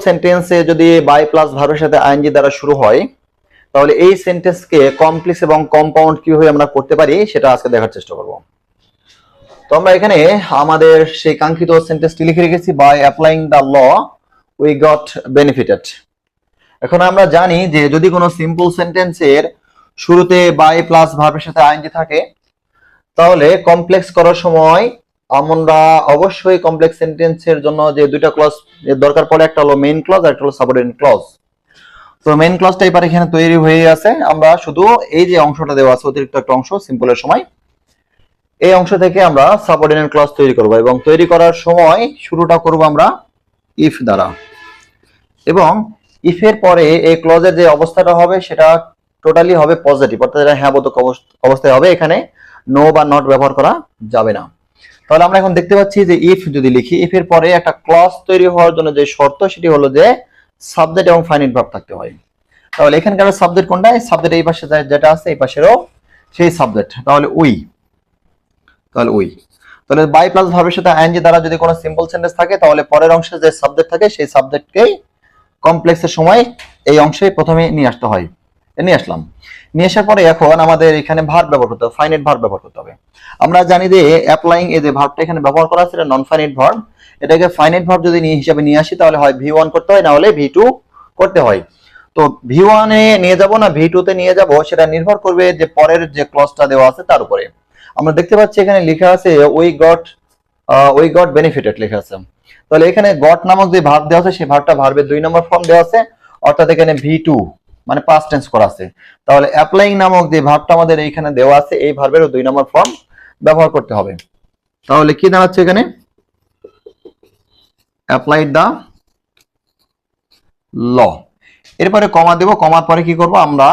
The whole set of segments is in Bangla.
সেন্টেন্সে যদি বাই প্লাস ভার্বের সাথে আইএনজি দ্বারা শুরু হয়, তাহলে এই সেন্টেন্সকে কমপ্লেক্স এবং কম্পাউন্ড কিভাবে আমরা করতে পারি সেটা আজকে দেখার চেষ্টা করব। তো আমরা এখানে আমাদের সেই কাঙ্ক্ষিত সেন্টেন্সটি লিখে রেখেছি, by applying the law we got benefited. এখন আমরা জানি যে যদি কোনো সিম্পল সেন্টেন্সের শুরুতে বাই প্লাস ভার্বের সাথে আইএনজি থাকে, তাহলে কমপ্লেক্স করার সময় আমরা অবশ্যই কমপ্লেক্স সেন্টেন্সের জন্য যে দুইটা ক্লজ দরকার পড়ে, একটা হলো মেইন ক্লজ আর একটা হলো সাবঅর্ডিনেট ক্লজ। তো মেইন ক্লজটা এবার এখানে তৈরি হয়ে আছে, আমরা শুধু এই যে অংশটা দেওয়া আছে অতিরিক্ত একটা অংশ সিম্পলের সময়, এই অংশ থেকে আমরা সাবঅর্ডিনেট ক্লজ তৈরি করব এবং তৈরি করার সময় শুরুটা করব আমরা ইফ দ্বারা, এবং ইফের পরে এই ক্লজের যে অবস্থাটা হবে সেটা টোটালি হবে পজিটিভ, অর্থাৎ এটা হ্যাঁ বোধক অবস্থায় হবে, এখানে নো বা নট ব্যবহার করা যাবে না। তাহলে আমরা এখন দেখতে পাচ্ছি যে ইফ যদি লিখি, ইফ এর পরে একটা ক্লজ তৈরি হওয়ার জন্য যে শর্ত সেটি হলো যে সাবজেক্ট এবং ফাইনাইট ভার্ব থাকতে হয়। তাহলে এখানকার সাবজেক্ট কোনটা? সাবজেক্ট এই পাশে যেটা আছে এই পাশেরও সেই সাবজেক্ট, তাহলে উই, তাহলে বাই প্লাস ভার্বের সাথে আইএনজি দ্বারা যদি কোনো সিম্পল সেন্টেন্স থাকে তাহলে পরের অংশে যে সাবজেক্ট থাকে সেই সাবজেক্টকেই কমপ্লেক্সের সময় এই অংশে প্রথমে নিয়ে আসতে হয়। নিয়ে আসলাম, নিয়ে আসার পরে এখন আমাদের এখানে ভার্ব ব্যবহার করতে হবে, ফাইনাইট ভার্ব ব্যবহার করতে হবে। আমরা জানি যে অ্যাপ্লাইং এই যে ভার্বটা এখানে ব্যবহার করা আছে এটা নন ফাইনাইট ভার্ব, এটাকে ফাইনাইট ভার্ব যদি হিসাবে নিয়ে আসি তাহলে হয় ভি1 করতে হয়, না হলে ভি2 করতে হয়। তো ভি1 এ নিয়ে যাব না ভি2 তে নিয়ে যাব সেটা নির্ভর করবে যে পরের যে ক্লজটা দেওয়া আছে তার উপরে। আমরা দেখতে পাচ্ছি এখানে লেখা আছে উই গট বেনিফিটেড লেখা আছে, তাহলে এখানে গট নামক যে ভার্ব দেওয়া আছে সেই ভার্বটা ভার্বের 2 নম্বর ফর্ম দেওয়া আছে, অর্থাৎ এখানে ভি2 মানে পাস্ট টেন্স করা আছে। তাহলে অ্যাপ্লাইং নামক যে ভার্বটা আমাদের এইখানে দেওয়া আছে এই ভার্বেরও 2 নম্বর ফর্ম ব্যবহার করতে হবে। তাহলে কি দাঁড়াচ্ছে এখানে? অ্যাপ্লাইড দা ল, এরপরে কমা দেব, কমার পরে কি করব, আমরা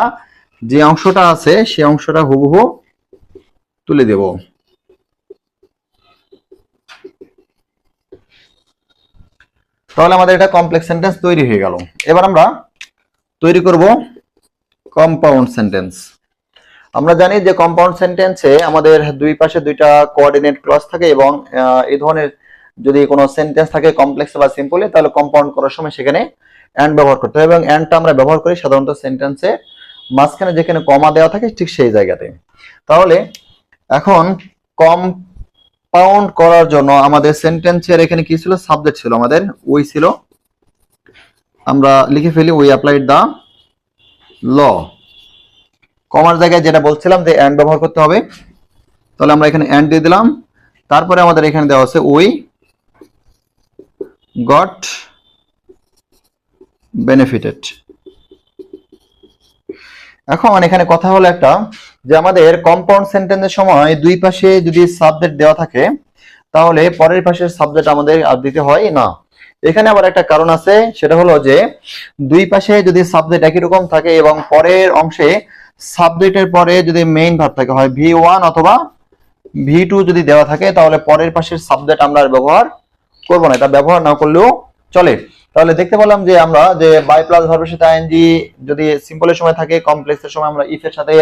যে অংশটা আছে সেই অংশটা হুবহু তুলে দেব। তাহলে আমাদের এটা কমপ্লেক্স সেন্টেন্স তৈরি হয়ে গেল। এবার আমরা তৈরি করব কম্পাউন্ড সেন্টেন্স। আমরা জানি যে কম্পাউন্ড সেন্টেন্সে আমাদের দুই পাশে দুইটা কোঅর্ডিনেট ক্লজ থাকে এবং এই ধরনের যদি কোনো সেন্টেন্স থাকে কমপ্লেক্স বা সিম্পলে তাহলে কম্পাউন্ড করার সময় সেখানে এন্ড ব্যবহার করতে হয়, এবং এন্ডটা আমরা ব্যবহার করি সাধারণত সেন্টেন্সে মাঝখানে যেখানে কমা দেওয়া থাকে ঠিক সেই জায়গাতে। তাহলে এখন কম্পাউন্ড করার জন্য আমাদের সেন্টেন্সের এখানে কি ছিল? সাবজেক্ট ছিল আমাদের উই ছিল, আমরা লিখে ফেলি উই অ্যাপ্লাইড দা ল। কমার জায়গায় যেটা বলছিলাম যে এন্ড ব্যবহার করতে হবে, তাহলে আমরা এখানে এন্ড দিয়ে দিলাম। তারপরে আমাদের এখানে দেওয়া আছে উই গট বেনিফিটেড। এখন এখানে কথা হলো একটা যে আমাদের কম্পাউন্ড সেন্টেন্সের সময় দুই পাশে যদি সাবজেক্ট দেওয়া থাকে তাহলে পরের পাশের সাবজেক্ট আমাদের আর দিতে হয় না। এখানে আবার একটা কারণ আছে, সেটা হলো যে দুই পাশে যদি সাবজেক্ট একই রকম থাকে এবং পরের অংশে সাবজেক্টের পরে যদি মেইন ভার্ব থাকে হয় ভি1 অথবা ভি2 যদি দেওয়া থাকে তাহলে পরের পাশের সাবজেক্ট আমরা আর ব্যবহার করব না, এটা ব্যবহার না করলেও চলে। তাহলে দেখতে পেলাম যে আমরা যে বাই প্লাস ভার্বের সাথে আইএনজি যদি সিম্পলের সময় থাকে, কমপ্লেক্সের সময় আমরা ইফ এর সাথে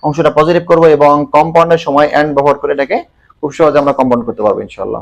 অংশটা পজিটিভ করব এবং কম্পাউন্ডের সময় এন্ড ব্যবহার করে এটাকে খুব সহজে আমরা কম্পাউন্ড করতে পারবো ইনশাআল্লাহ।